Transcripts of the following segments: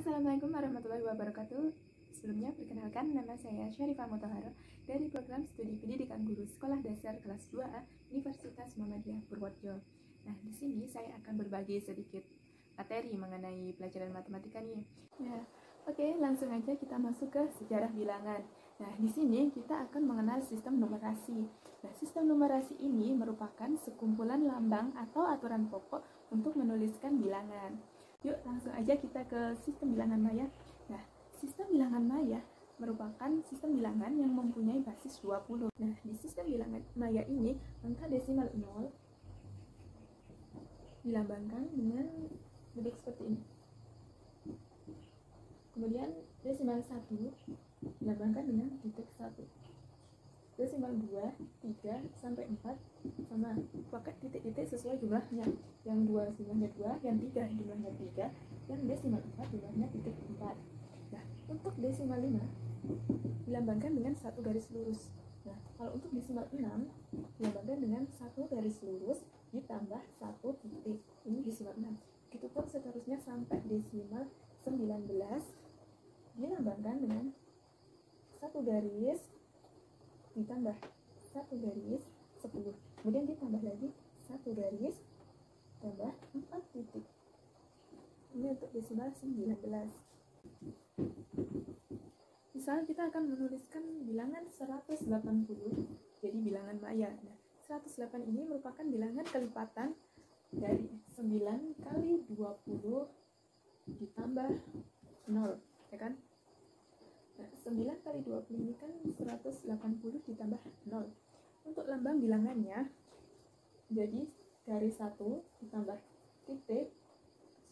Assalamualaikum warahmatullahi wabarakatuh. Sebelumnya perkenalkan, nama saya Syarifah Mutahara dari program studi pendidikan guru sekolah dasar kelas 2A Universitas Muhammadiyah Purworejo. Nah, di sini saya akan berbagi sedikit materi mengenai pelajaran matematika nih. Ya, oke, langsung aja kita masuk ke sejarah bilangan. Nah, di sini kita akan mengenal sistem numerasi. Nah, sistem numerasi ini merupakan sekumpulan lambang atau aturan pokok untuk menuliskan bilangan. Yuk langsung aja kita ke sistem bilangan maya. Nah, sistem bilangan maya merupakan sistem bilangan yang mempunyai basis 20. Nah, di sistem bilangan maya ini angka desimal 0 dilambangkan dengan bentuk seperti ini. Kemudian desimal 1 dilambangkan dengan titik 1. Desimal 2, 3, sampai 4 sama pakai titik-titik sesuai jumlahnya. Yang 2 jumlahnya 2, yang 3 jumlahnya 3, yang desimal 4 jumlahnya titik 4. Nah, untuk desimal 5 dilambangkan dengan satu garis lurus. Nah, kalau untuk desimal 6 dilambangkan dengan satu garis lurus ditambah satu titik. Ini desimal 6. Begitupun seterusnya sampai desimal 19 dilambangkan dengan satu garis ditambah satu garis 10, kemudian ditambah lagi satu garis tambah 4 titik. Ini untuk desimal 19. Misal kita akan menuliskan bilangan 180 jadi bilangan maya. Nah, 108 ini merupakan bilangan kelipatan dari 9 kali 20 ditambah 0, ya kan? Nah, 9 kali 20 ini kan 180 ditambah 0. Untuk lambang bilangannya, jadi garis 1 ditambah titik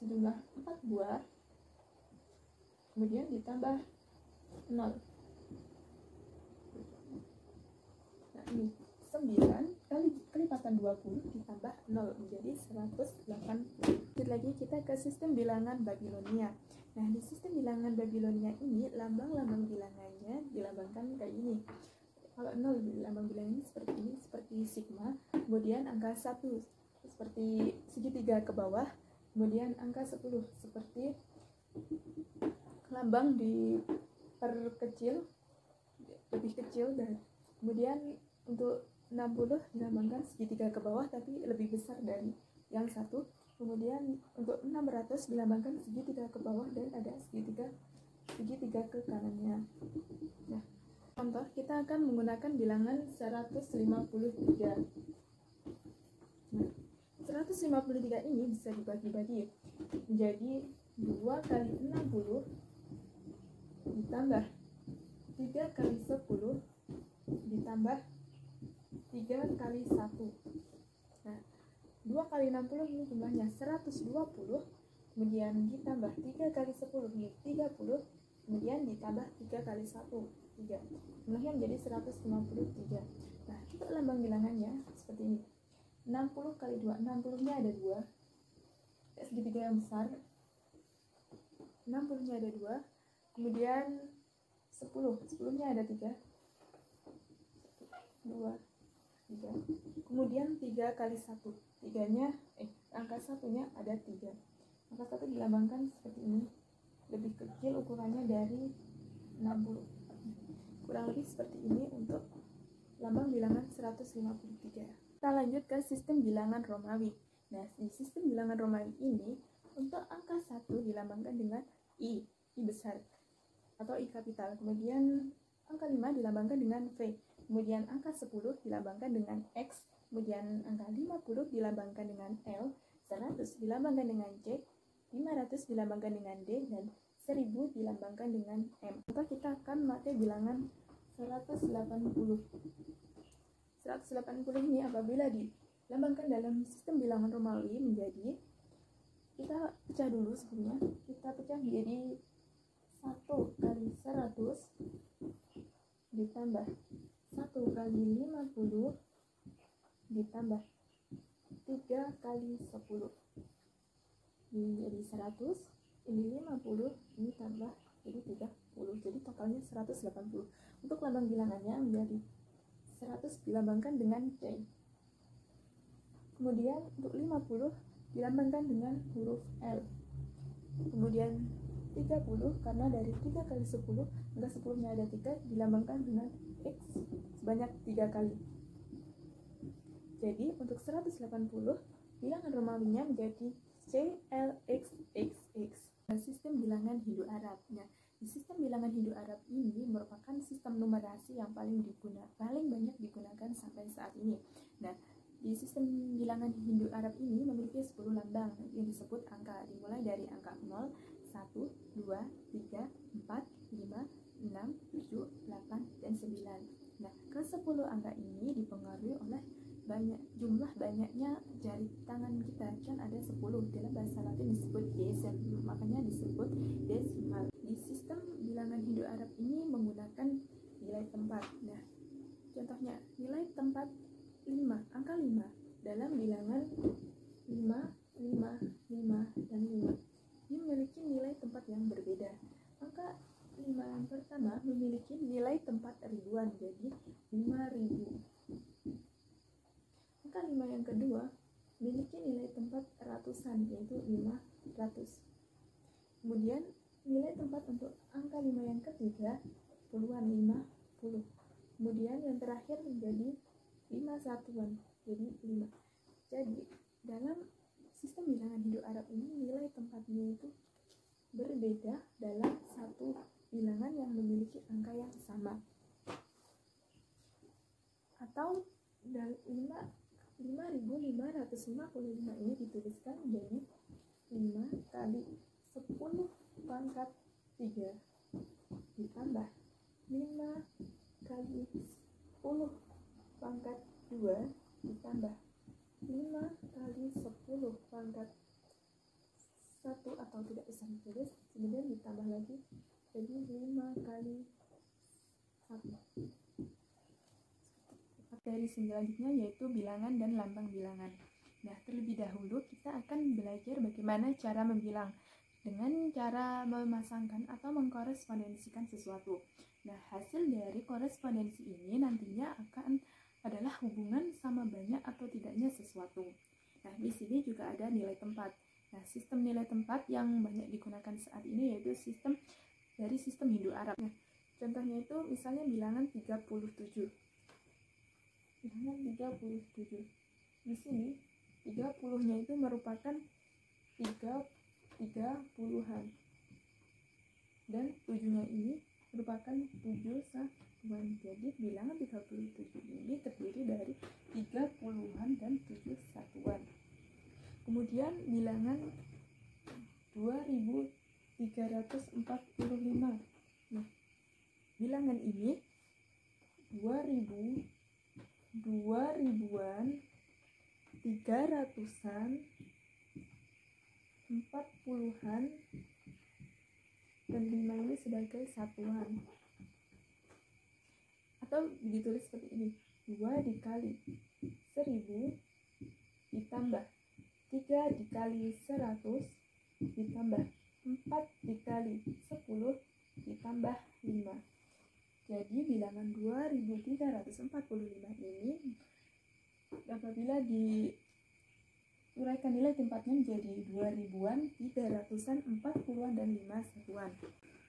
sejumlah 4 buah, kemudian ditambah 0. Nah, ini 9 kali kelipatan 20 ditambah 0 menjadi 180. Lanjut lagi kita ke sistem bilangan Babilonia. Nah, di sistem bilangan Babilonia ini lambang-lambang bilangannya dilambangkan kayak ini. Kalau 0 lambang bilangannya seperti ini, seperti sigma. Kemudian angka 1 seperti segitiga ke bawah. Kemudian angka 10 seperti lambang diperkecil, lebih kecil. Dan kemudian untuk 60 dilambangkan segitiga ke bawah tapi lebih besar dari yang satu. Kemudian untuk 600 dilambangkan segitiga ke bawah dan ada segitiga ke kanannya. Nah, contoh kita akan menggunakan bilangan 153. Nah, 153 ini bisa dibagi-bagi menjadi 2 kali 60 ditambah 3 kali 10 ditambah 3 kali 1. Nah, 2 kali 60 ini jumlahnya 120, kemudian ditambah 3 kali 10 ini 30, kemudian ditambah 3 kali 1, 3. Jumlahnya menjadi 153. Nah, untuk lambang bilangannya seperti ini. 60 kali 2, 60-nya ada 2. Segitiga yang besar. 60-nya ada 2. Kemudian 10-nya ada 3. 2, 3. Kemudian 3 kali 1. Angka 1-nya ada 3. Angka 1 dilambangkan seperti ini. Lebih kecil ukurannya dari 60. Kurang lebih seperti ini untuk lambang bilangan 153. Kita lanjut ke sistem bilangan Romawi. Nah, di sistem bilangan Romawi ini untuk angka 1 dilambangkan dengan I besar atau I kapital. Kemudian angka 5 dilambangkan dengan V. Kemudian angka 10 dilambangkan dengan X. Kemudian angka 50 dilambangkan dengan L, 100 dilambangkan dengan C, 500 dilambangkan dengan D, dan 1000 dilambangkan dengan M. Maka kita akan memakai bilangan 180. 180 ini apabila dilambangkan dalam sistem bilangan Romawi menjadi, kita pecah dulu sebelumnya, kita pecah menjadi 1 kali 100 ditambah 1 kali 50 ditambah 3 kali 10. Ini jadi 100, ini 50, ini tambah jadi 30. Jadi totalnya 180. Untuk lambang bilangannya menjadi 100 dilambangkan dengan C. Kemudian untuk 50 dilambangkan dengan huruf L. Kemudian 30 karena dari 3 kali 10, angka 10-nya ada 3, dilambangkan dengan X sebanyak 3 kali. Jadi untuk 180, bilangan Romawinya menjadi CLXXX. Sistem bilangan Hindu-Arab. Nah, di sistem bilangan Hindu-Arab ini merupakan sistem numerasi yang paling banyak digunakan sampai saat ini. Nah, di sistem bilangan Hindu-Arab ini memiliki 10 lambang yang disebut angka, dimulai dari angka 0, 1, 2, 3, 4, 5, 6, 7, 8, dan 9. Nah, ke-10 angka ini dipengaruhi oleh jumlah banyaknya jari tangan kita, kan ada 10, dalam bahasa Latin disebut decimal, makanya disebut desimal. Di sistem bilangan Hindu-Arab ini menggunakan nilai tempat. Nah, contohnya nilai tempat 5, angka 5 dalam bilangan 5, 5, 5, dan 5 ini memiliki nilai tempat yang berbeda. Angka 5 yang pertama memiliki nilai tempat ribuan, jadi 5.000. Angka 5 yang kedua memiliki nilai tempat ratusan, yaitu 500. Kemudian nilai tempat untuk angka 5 yang ketiga puluhan, 50. Kemudian yang terakhir menjadi 5 satuan, jadi 5. Jadi dalam sistem bilangan Hindu-Arab ini nilai tempatnya itu berbeda dalam satu bilangan yang memiliki angka yang sama. Atau 5.555 ini dituliskan menjadi 5 kali 10 pangkat 3 ditambah 5 kali 10 pangkat 2 ditambah 5 kali 10 pangkat 1 atau tidak bisa ditulis, kemudian ditambah lagi jadi 5 kali 1. Dari selanjutnya yaitu bilangan dan lambang bilangan. Nah, terlebih dahulu kita akan belajar bagaimana cara membilang dengan cara memasangkan atau mengkorespondensikan sesuatu. Nah, hasil dari korespondensi ini nantinya adalah hubungan sama banyak atau tidaknya sesuatu. Nah, di sini juga ada nilai tempat. Nah, sistem nilai tempat yang banyak digunakan saat ini yaitu sistem Hindu-Arab. Nah, contohnya itu misalnya bilangan 37. Bilangan 37. Di sini 30-nya itu merupakan 30-an. Dan 7-nya ini merupakan 7 satuan. Jadi bilangan 37 ini terdiri dari 30-an dan 7 satuan. Kemudian bilangan 2345. Nah, bilangan ini 2000-an, 300-an, 40-an, dan 5 ini sebagai satuan. Atau ditulis seperti ini, 2 dikali 1000 ditambah 3 dikali 100 ditambah 4 dikali 10 ditambah 5. Jadi bilangan 2345 ini apabila diuraikan nilai tempatnya menjadi 2000-an, 300-an, 40-an, dan 5 satuan.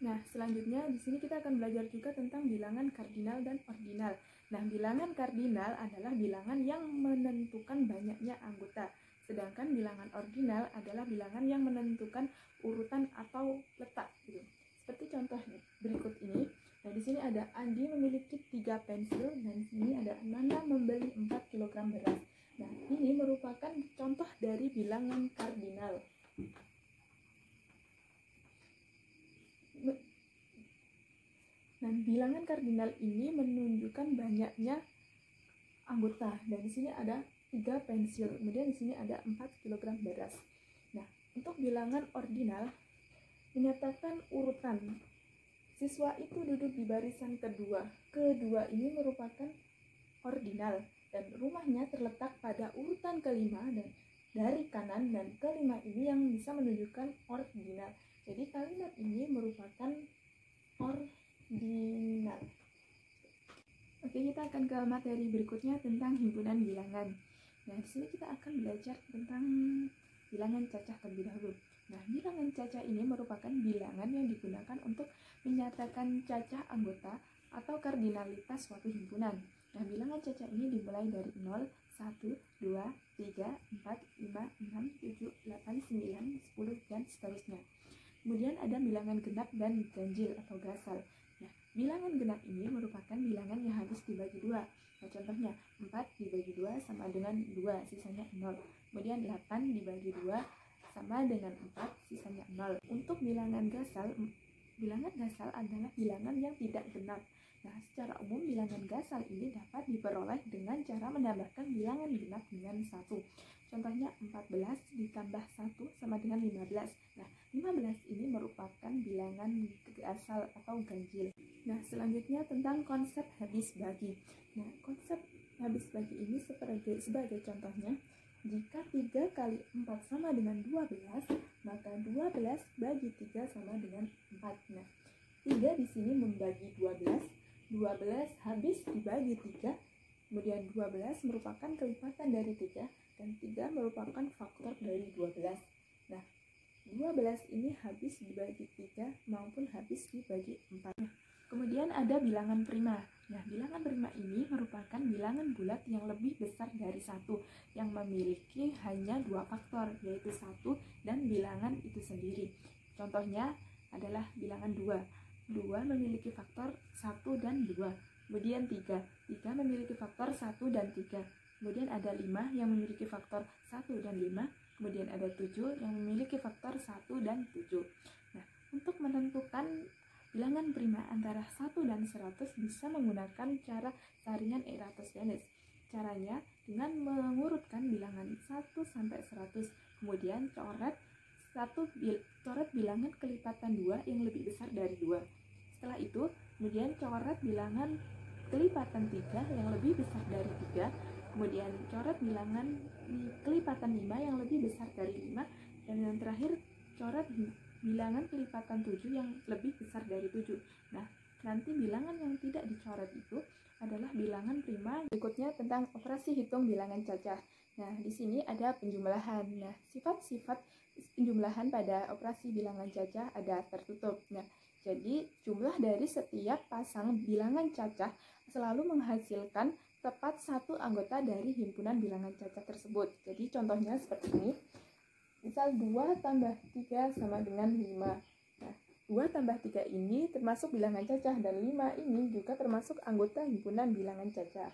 Nah, selanjutnya di sini kita akan belajar juga tentang bilangan kardinal dan ordinal. Nah, bilangan kardinal adalah bilangan yang menentukan banyaknya anggota, sedangkan bilangan ordinal adalah bilangan yang menentukan urutan atau letak gitu. Seperti contoh berikut ini. Nah, di sini ada Andi memiliki 3 pensil dan di sini ada Nana membeli 4 kg beras. Nah, ini merupakan contoh dari bilangan kardinal. Nah, bilangan kardinal ini menunjukkan banyaknya anggota. Dan di sini ada 3 pensil, kemudian di sini ada 4 kg beras. Nah, untuk bilangan ordinal menyatakan urutan. Siswa itu duduk di barisan kedua. Kedua ini merupakan ordinal dan rumahnya terletak pada urutan kelima dan dari kanan, dan kelima ini yang bisa menunjukkan ordinal. Jadi kalimat ini merupakan ordinal. Oke, kita akan ke materi berikutnya tentang himpunan bilangan. Nah, di sini kita akan belajar tentang bilangan cacah terlebih dahulu. Nah, bilangan cacah ini merupakan bilangan yang digunakan untuk menyatakan cacah anggota atau kardinalitas suatu himpunan. Nah, bilangan cacah ini dimulai dari 0, 1, 2, 3, 4, 5, 6, 7, 8, 9, 10, dan seterusnya. Kemudian ada bilangan genap dan ganjil atau gasal. Nah, bilangan genap ini merupakan bilangan yang habis dibagi 2. Nah, contohnya 4 dibagi 2 sama dengan 2, sisanya 0. Kemudian 8 dibagi 2 sama dengan 4, sisanya 0. Untuk bilangan gasal adalah bilangan yang tidak genap. Nah, secara umum bilangan gasal ini dapat diperoleh dengan cara menambahkan bilangan genap dengan 1. Contohnya 14 ditambah 1 sama dengan 15. Nah, 15 ini merupakan bilangan gasal atau ganjil. Nah, selanjutnya tentang konsep habis bagi. Nah, konsep habis bagi ini sebagai contohnya, jika 3 kali 4 sama dengan 12, maka 12 bagi 3 sama dengan 4. Nah, 3 di sini membagi 12 habis dibagi 3, kemudian 12 merupakan kelipatan dari 3, dan 3 merupakan faktor dari 12. Nah, 12 ini habis dibagi 3 maupun habis dibagi 4. Kemudian ada bilangan prima. Nah, bilangan prima ini merupakan bilangan bulat yang lebih besar dari 1, yang memiliki hanya 2 faktor, yaitu 1 dan bilangan itu sendiri. Contohnya adalah bilangan 2. 2 memiliki faktor 1 dan 2. Kemudian 3 memiliki faktor 1 dan 3. Kemudian ada 5 yang memiliki faktor 1 dan 5. Kemudian ada 7 yang memiliki faktor 1 dan 7. Nah, untuk menentukan bilangan prima antara 1 dan 100 bisa menggunakan cara saringan Eratosthenes. Caranya dengan mengurutkan bilangan 1 sampai 100, kemudian coret bilangan kelipatan 2 yang lebih besar dari 2. Setelah itu, kemudian coret bilangan kelipatan 3 yang lebih besar dari 3, kemudian coret bilangan kelipatan 5 yang lebih besar dari 5, dan yang terakhir coret bilangan kelipatan 7 yang lebih besar dari 7. Nah, nanti bilangan yang tidak dicoret itu adalah bilangan prima. Berikutnya tentang operasi hitung bilangan cacah. Nah, di sini ada penjumlahan. Nah, sifat-sifat penjumlahan pada operasi bilangan cacah ada tertutup. Nah, jadi jumlah dari setiap pasang bilangan cacah selalu menghasilkan tepat satu anggota dari himpunan bilangan cacah tersebut. Jadi contohnya seperti ini. Misal 2 tambah 3 sama dengan 5. Nah, 2 tambah 3 ini termasuk bilangan cacah, dan 5 ini juga termasuk anggota himpunan bilangan cacah.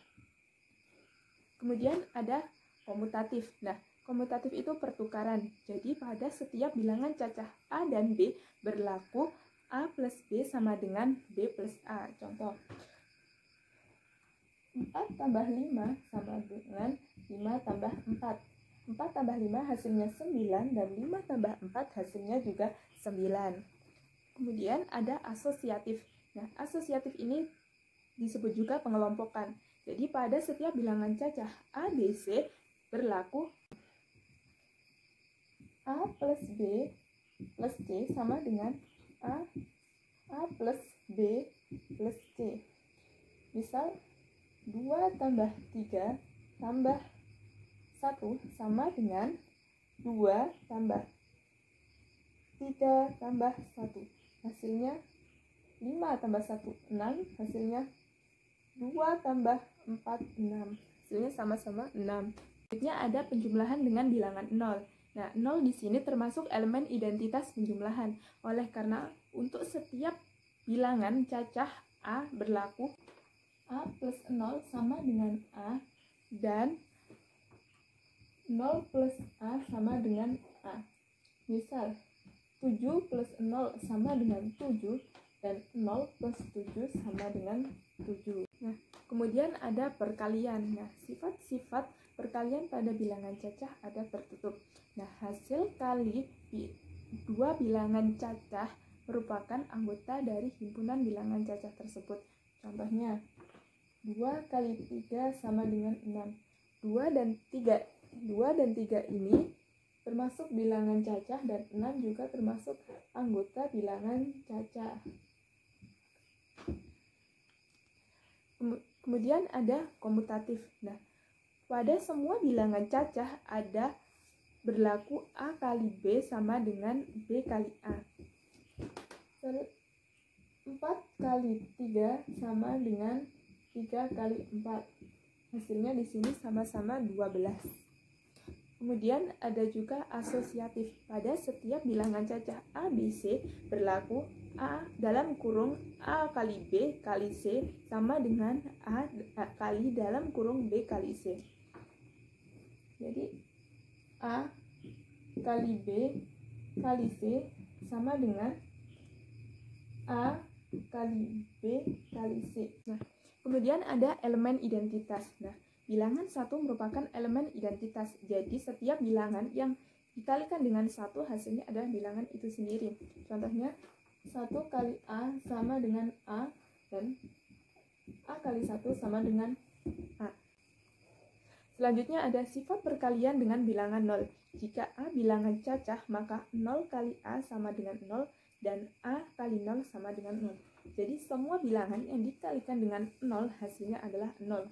Kemudian ada komutatif. Nah, komutatif itu pertukaran. Jadi pada setiap bilangan cacah A dan B berlaku A plus B sama dengan B plus A. Contoh, 4 tambah 5 sama dengan 5 tambah 4. 4 tambah 5 hasilnya 9, dan 5 tambah 4 hasilnya juga 9. Kemudian ada asosiatif. Nah, asosiatif ini disebut juga pengelompokan. Jadi pada setiap bilangan cacah A, B, C berlaku A plus B plus C sama dengan A plus B plus C. Misal 2 tambah 3 tambah 1 sama dengan 2 tambah 3 tambah 1. Hasilnya 5 tambah 1, 6. Hasilnya 2 tambah 4, 6. Hasilnya sama-sama 6. Selanjutnya ada penjumlahan dengan bilangan 0. Nah, 0 di sini termasuk elemen identitas penjumlahan. Oleh karena untuk setiap bilangan cacah A berlaku A plus 0 sama dengan A, dan 0 plus A sama dengan A. Misal 7 plus 0 sama dengan 7, dan 0 plus 7 sama dengan 7. Nah, kemudian ada perkalian. Nah, sifat-sifat perkalian pada bilangan cacah ada tertutup. Nah, hasil kali dua bilangan cacah merupakan anggota dari himpunan bilangan cacah tersebut. Contohnya, 2 kali 3 sama dengan 6. 2 dan 3 ini termasuk bilangan cacah, dan 6 juga termasuk anggota bilangan cacah. Kemudian ada komutatif. Nah, pada semua bilangan cacah ada berlaku A kali B sama dengan B kali A. Lalu 4 kali 3 sama dengan 3 kali 4. Hasilnya di sini sama-sama 12. Kemudian ada juga asosiatif. Pada setiap bilangan cacah A, B, C berlaku A dalam kurung A kali B kali C sama dengan A kali dalam kurung B kali C. Jadi A kali B kali C sama dengan A kali B kali C. Nah, kemudian ada elemen identitas. Nah, bilangan 1 merupakan elemen identitas. Jadi setiap bilangan yang dikalikan dengan 1 hasilnya adalah bilangan itu sendiri. Contohnya 1 kali A sama dengan A dan A kali 1 sama dengan A. Selanjutnya ada sifat perkalian dengan bilangan 0. Jika A bilangan cacah, maka 0 kali A sama dengan 0 dan A kali 0 sama dengan 0. Jadi semua bilangan yang dikalikan dengan 0 hasilnya adalah 0.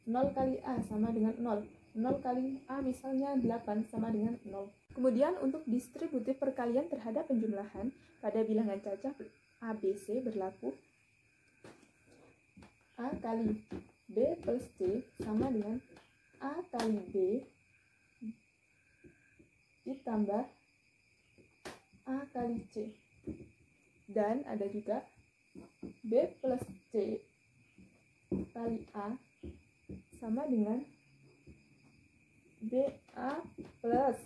0 kali A sama dengan 0. 0 kali A misalnya 8 sama dengan 0. Kemudian untuk distributif perkalian terhadap penjumlahan pada bilangan cacah A, B, C berlaku A kali B plus C sama dengan A kali B ditambah A kali C. Dan ada juga B plus C kali A sama dengan BA plus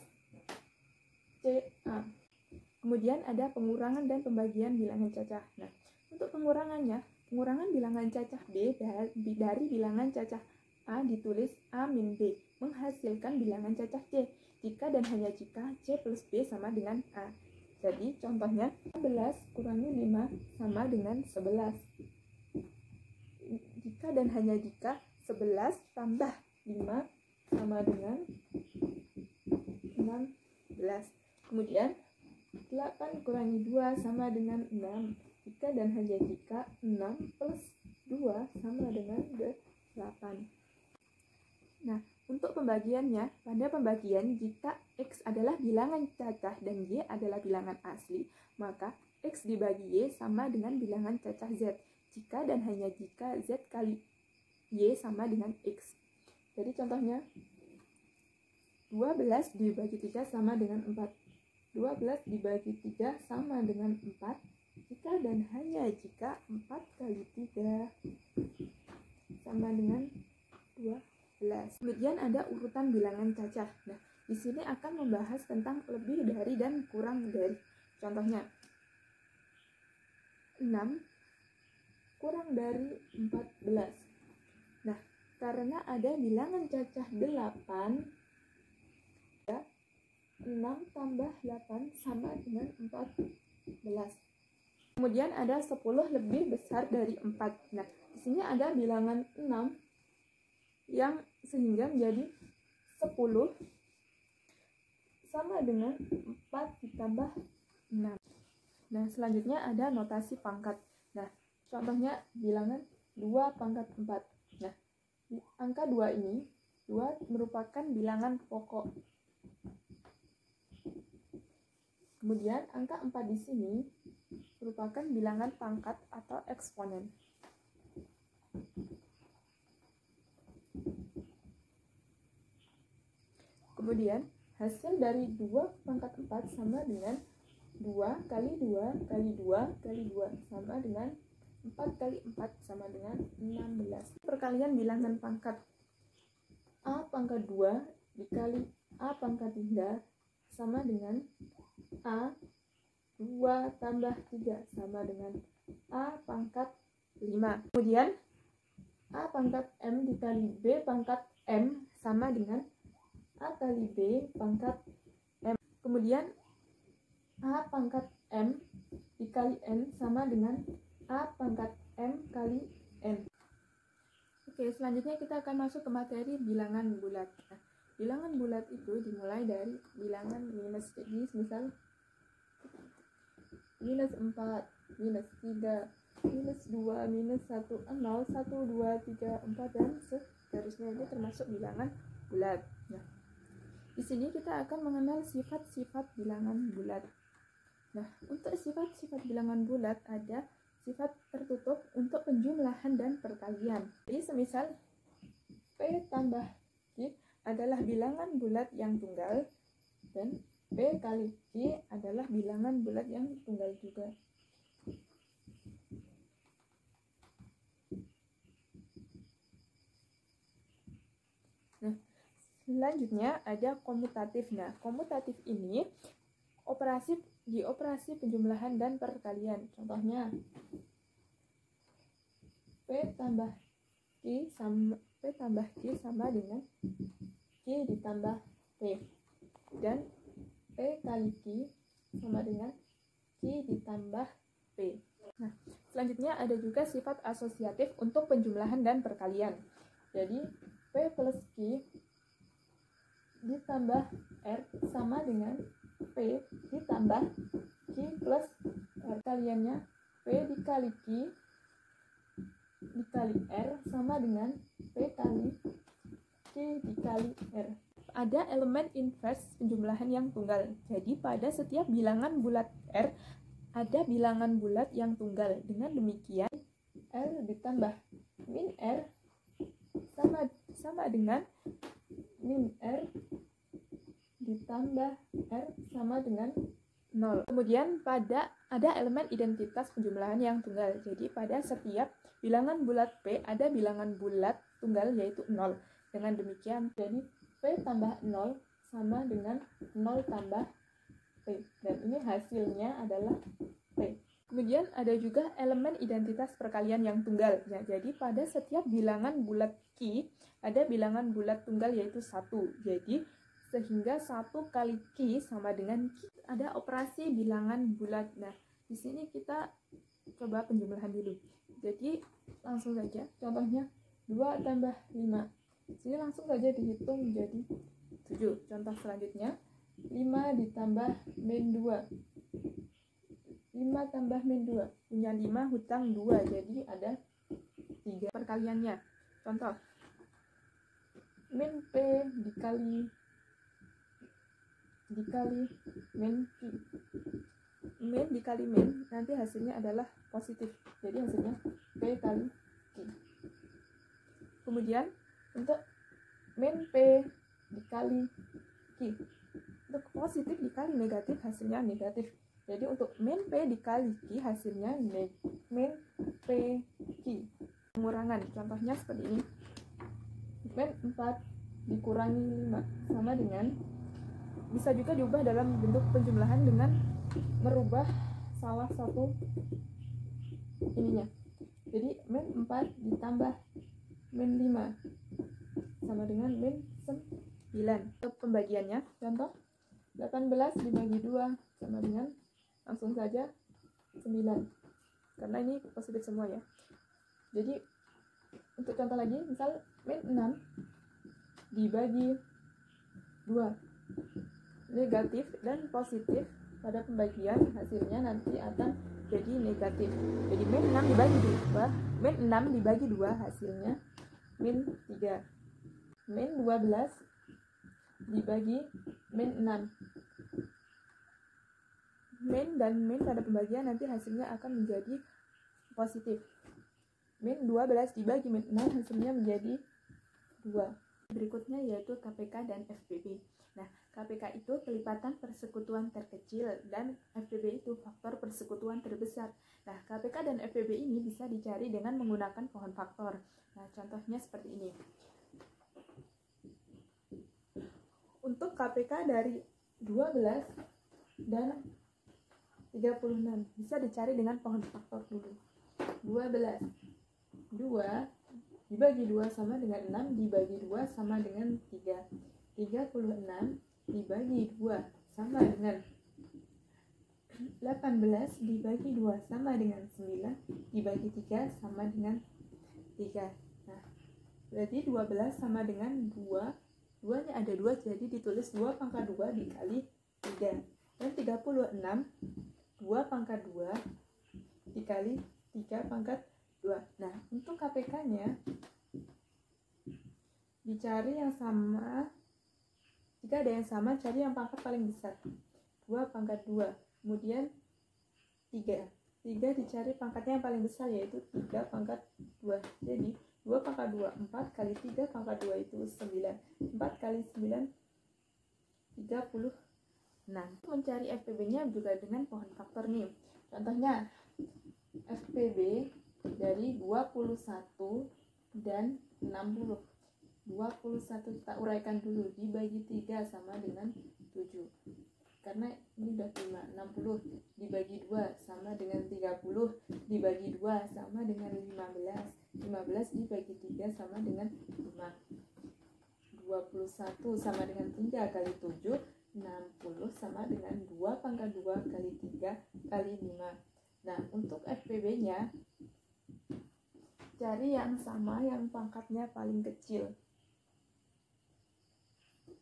CA. Kemudian ada pengurangan dan pembagian bilangan cacah. Nah, untuk pengurangannya, pengurangan bilangan cacah B dari bilangan cacah A ditulis A min B, menghasilkan bilangan cacah C, jika dan hanya jika C plus B sama dengan A. Jadi, contohnya, 11 kurangi 5 sama dengan 11. Jika dan hanya jika 11 tambah 5 sama dengan 16. Kemudian 8 kurangi 2 sama dengan 6. Jika dan hanya jika 6 plus 2 sama dengan 8. Nah, untuk pembagiannya, pada pembagian jika X adalah bilangan cacah dan Y adalah bilangan asli, maka X dibagi Y sama dengan bilangan cacah Z. Jika dan hanya jika Z kali Y sama dengan X. Jadi contohnya 12 dibagi 3 sama dengan 4. 12 dibagi 3 sama dengan 4. Jika dan hanya jika 4 kali 3 sama dengan 12. Kemudian ada urutan bilangan cacah. Nah, di sini akan membahas tentang lebih dari dan kurang dari. Contohnya 6 kurang dari 14. Nah, karena ada bilangan cacah 8, 6 tambah 8 sama dengan 14. Kemudian ada 10 lebih besar dari 4. Nah, di sini ada bilangan 6 yang sehingga menjadi 10 sama dengan 4 ditambah 6. Nah, selanjutnya ada notasi pangkat. Nah, contohnya bilangan 2 pangkat 4. Nah, angka 2 ini, 2 merupakan bilangan pokok. Kemudian angka 4 di sini merupakan bilangan pangkat atau eksponen. Kemudian hasil dari 2 pangkat 4 sama dengan 2 kali 2 kali 2 kali 2 sama dengan 4 kali 4 sama dengan 16. Perkalian bilangan pangkat A pangkat 2 dikali A pangkat 3 sama dengan A 2 tambah 3 sama dengan A pangkat 5. Kemudian A pangkat M dikali B pangkat M sama dengan A kali B pangkat M. Kemudian A pangkat M dikali N sama dengan A pangkat M kali N. Oke, selanjutnya kita akan masuk ke materi bilangan bulat. Nah, bilangan bulat itu dimulai dari bilangan minus. Jadi misal minus 4, minus 3, minus 2, minus 1, 0, 1, 2, 3, 4, dan seterusnya. Ini termasuk bilangan bulat. Nah, Di sini kita akan mengenal sifat-sifat bilangan bulat. Nah, untuk sifat-sifat bilangan bulat ada sifat tertutup untuk penjumlahan dan perkalian. Jadi semisal P tambah Q adalah bilangan bulat yang tunggal dan P kali Q adalah bilangan bulat yang tunggal juga. Nah, selanjutnya ada komutatif. Nah, komutatif ini di operasi penjumlahan dan perkalian. Contohnya P tambah Q sama dengan Q ditambah P, dan P kali Q sama dengan Q ditambah P. Nah, selanjutnya ada juga sifat asosiatif untuk penjumlahan dan perkalian. Jadi P plus Q ditambah R sama dengan P ditambah Q plus R. Kaliannya P dikali Q dikali R sama dengan P kali Q dikali R. Ada elemen inverse penjumlahan yang tunggal. Jadi pada setiap bilangan bulat R ada bilangan bulat yang tunggal. Dengan demikian R ditambah min R sama dengan min R ditambah R sama dengan 0. Kemudian ada elemen identitas penjumlahan yang tunggal. Jadi pada setiap bilangan bulat P ada bilangan bulat tunggal yaitu 0. Dengan demikian jadi P tambah 0 sama dengan 0 tambah P. Dan ini hasilnya adalah P. Kemudian ada juga elemen identitas perkalian yang tunggal. Ya, jadi pada setiap bilangan bulat Q ada bilangan bulat tunggal yaitu 1. Jadi sehingga 1 kali Q sama dengan Q. Ada operasi bilangan bulat. Nah, di sini kita coba penjumlahan dulu. Jadi langsung saja. Contohnya 2 tambah 5. Sini langsung saja dihitung menjadi 7. Contoh selanjutnya 5 ditambah min 2. 5 tambah min 2. Punya 5 hutang 2. Jadi ada 3 perkaliannya. Contoh min P dikali min Q. Min dikali min nanti hasilnya adalah positif. Jadi hasilnya P kali Q. Kemudian untuk min P dikali Q, untuk positif dikali negatif hasilnya negatif. Jadi untuk min P dikali Q hasilnya min P Q. Pengurangan contohnya seperti ini. Min 4 dikurangi 5 sama dengan, bisa juga diubah dalam bentuk penjumlahan dengan merubah salah satu ininya. Jadi min 4 ditambah min 5 sama dengan min 9. Untuk pembagiannya, contoh 18 dibagi 2 sama dengan, langsung saja 9. Karena ini positif semua ya. Jadi untuk contoh lagi, misal min 6 dibagi 2. Negatif dan positif pada pembagian hasilnya nanti akan jadi negatif. Jadi min 6 dibagi 2 hasilnya min 3. Min 12 dibagi min 6. Min dan min pada pembagian nanti hasilnya akan menjadi positif. Min 12 dibagi min 6 hasilnya menjadi 2. Berikutnya yaitu KPK dan FPB. Nah, KPK itu kelipatan persekutuan terkecil dan FPB itu faktor persekutuan terbesar. Nah, KPK dan FPB ini bisa dicari dengan menggunakan pohon faktor. Nah, contohnya seperti ini. Untuk KPK dari 12 dan 36 bisa dicari dengan pohon faktor dulu. 12 2 dibagi 2 sama dengan 6 dibagi 2 sama dengan 3. 36 dibagi 2 sama dengan 18 dibagi 2 sama dengan 9 dibagi 3 sama dengan 3. Nah, berarti 12 sama dengan 2. 2-nya ada 2, jadi ditulis 2 pangkat 2 dikali 3. Dan 36 2 pangkat 2 dikali 3 pangkat 2. Nah, untuk KPK-nya dicari yang sama. Jika Jika ada yang sama, cari yang pangkat paling besar. 2 pangkat 2. Kemudian 3. 3 dicari pangkatnya yang paling besar, yaitu 3 pangkat 2. Jadi 2 pangkat 2, 4 kali 3 pangkat 2 itu 9. 4 kali 9, 36. Mencari FPB-nya juga dengan pohon faktor nih. Contohnya, FPB dari 21 dan 60. 21 kita uraikan dulu, dibagi 3 sama dengan 7. Karena ini udah 5, 60 dibagi 2 sama dengan 30, dibagi 2 sama dengan 15. 15 dibagi 3 sama dengan 5. 21 sama dengan 3 kali 7, 60 sama dengan 2 pangkat 2 kali 3 kali 5. Nah, untuk FPB-nya cari yang sama yang pangkatnya paling kecil.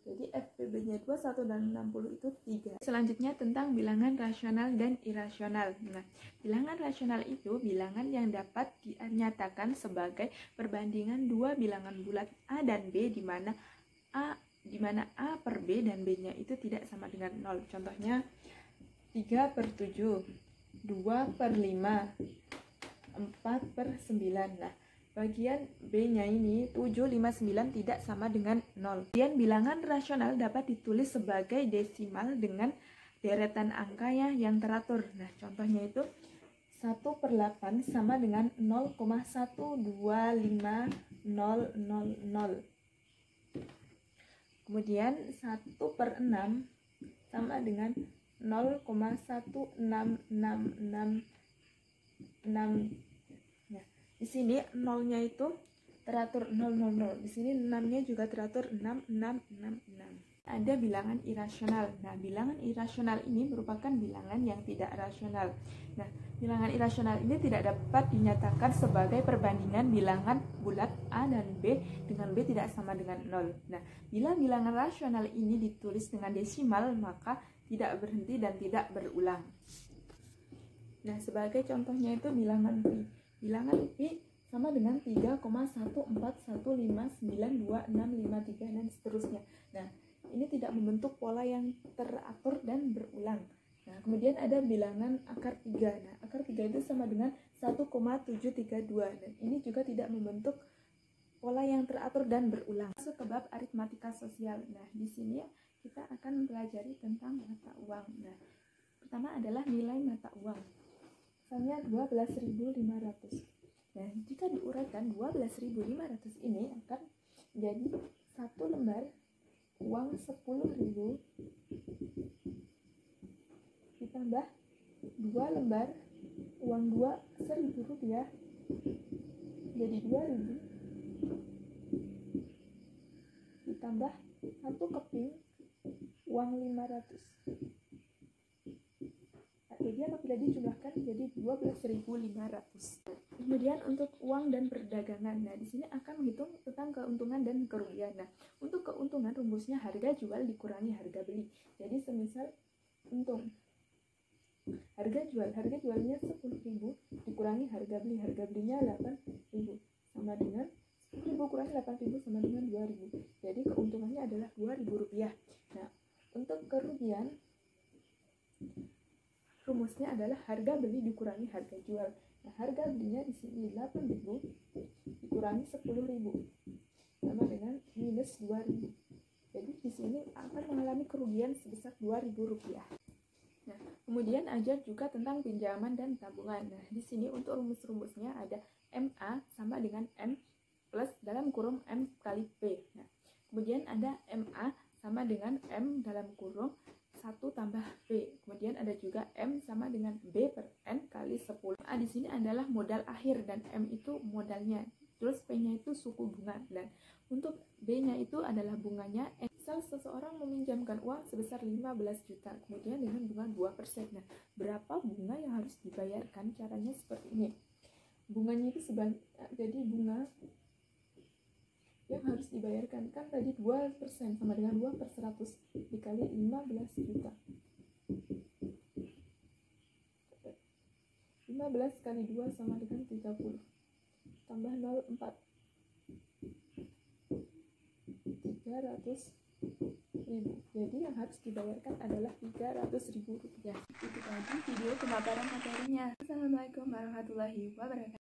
Jadi FPB-nya 21 dan 60 itu 3. Selanjutnya tentang bilangan rasional dan irasional. Nah, bilangan rasional itu bilangan yang dapat dinyatakan sebagai perbandingan dua bilangan bulat A dan B di mana A per B dan B-nya itu tidak sama dengan 0. Contohnya 3 per 7, 2 per 5, 4 per 9. Nah, bagian B-nya ini 7, 5, 9 tidak sama dengan 0. Kemudian bilangan rasional dapat ditulis sebagai desimal dengan deretan angkanya yang teratur. Nah, contohnya itu 1 per 8 sama dengan 0,12500. Kemudian 1 per 6 sama dengan 0,16666. Nah, di sini nolnya itu teratur 000. Di sini 6-nya juga teratur 6666. Ada bilangan irasional. Nah, bilangan irasional ini merupakan bilangan yang tidak rasional. Nah, bilangan irasional ini tidak dapat dinyatakan sebagai perbandingan bilangan bulat A dan B dengan B tidak sama dengan 0. Nah, bila bilangan rasional ini ditulis dengan desimal, maka tidak berhenti dan tidak berulang. Nah, sebagai contohnya itu bilangan pi. Bilangan pi sama dengan 3,14159263 dan seterusnya. Nah, ini tidak membentuk pola yang teratur dan berulang. Nah, kemudian ada bilangan akar 3. Nah, akar 3 itu sama dengan 1,732. Dan ini juga tidak membentuk pola yang teratur dan berulang. Masuk ke bab aritmatika sosial. Nah, di sini kita akan mempelajari tentang mata uang. Nah, pertama adalah nilai mata uang. Misalnya 12.500. Nah, jika diuraikan 12.500 ini akan menjadi satu lembar uang 10.000 ditambah 2 lembar uang 1.000 rupiah jadi 2.000 ditambah 1 keping uang 500. Jadi apabila dijumlahkan jadi 12.500. Kemudian untuk uang dan perdagangan. Nah, di sini akan menghitung tentang keuntungan dan kerugian. Nah, untuk keuntungan rumusnya harga jual dikurangi harga beli. Jadi semisal untung harga jualnya 10.000 dikurangi harga belinya 8.000 sama dengan 10.000 kurangi 8.000 sama dengan 2.000. Jadi keuntungannya adalah 2.000 rupiah. Nah, untuk kerugian rumusnya adalah harga beli dikurangi harga jual. Nah, harga belinya di sini 8.000 dikurangi 10.000 sama dengan minus 2.000. Jadi di sini akan mengalami kerugian sebesar 2.000 rupiah. Nah, kemudian ajar juga tentang pinjaman dan tabungan. Nah, di sini untuk rumus-rumusnya ada MA sama dengan M plus dalam kurung M kali P. Nah, kemudian ada MA sama dengan M dalam kurung 1 tambah B. Kemudian ada juga M sama dengan B per N kali 10. A di sini adalah modal akhir dan M itu modalnya. Terus P-nya itu suku bunga. Dan untuk B-nya itu adalah bunganya. Misal seseorang meminjamkan uang sebesar 15 juta. Kemudian dengan bunga 2%. Nah, berapa bunga yang harus dibayarkan? Caranya seperti ini. Bunganya itu jadi bunga yang harus dibayarkan kan tadi 2% sama dengan 2 per 100 dikali 15 juta. 15 kali 2 sama dengan 30 tambah 0,4 350 Jadi yang harus dibayarkan adalah Rp300.000. Itu tadi video pemaparan materinya. Assalamualaikum warahmatullahi wabarakatuh.